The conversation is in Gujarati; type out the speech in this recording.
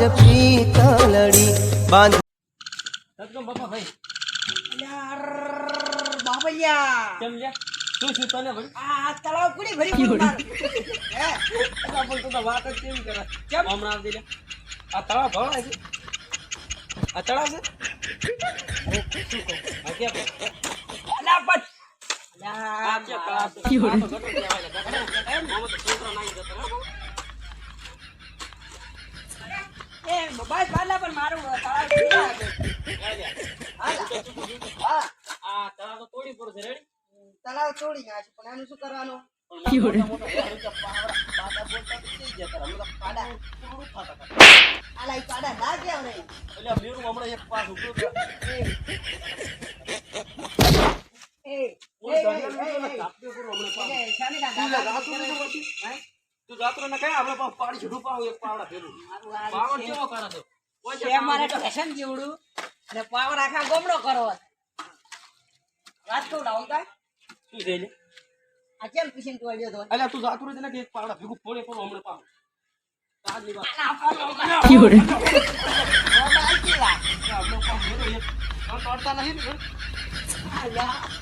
આજ પીતળડી બાંધ સતગમ બાપા ભાઈ યાર બાબલિયા કેમ લ્યા શું શું તને ભાઈ આ તળાવ કુડી ભરી ગયું હે એટલા પણ તું તો વાત જ કેવી કરે કેમ હમણાં આવી લે આ તળાવ ભરાય છે આ તળાવ છે આ કે અલા બસ આ કે તળાવ છે આ તો ગટર કહેવાય ગટર મામા તો છોકરા નાઈ જતો એ મોબાઈલ પાલા પણ મારું તળાવ પીડા હા આ તળાવ તો તોડી પડશે રેડી તળાવ તોડી નાખ્યું પણ એનું શું કરવાનું આલા ઈ પાડા ના ગયા રે એટલે મેરું હમણાં એક પાસ ઉભો એ તું જાત્રો ને કઈ આપણે પાડી છૂટું પાવ એક પાવડા ફેરું પાવડ કેવો કરે છે એ અમારે તો ફેશન જેવડું અને પાવર આખા ગોમડો કરો વાત કહું ડાઉન કા શું છે લે આ કેમ પીસીને તું આવ્યો તો અલ્યા તું જાત્રો ને કે એક પાવડા ભેગું ફોડે ફોડો હમણાં પાવ આજની વાત આપણે પાવ મેરો એક તોડતા નહીં ને અલ્યા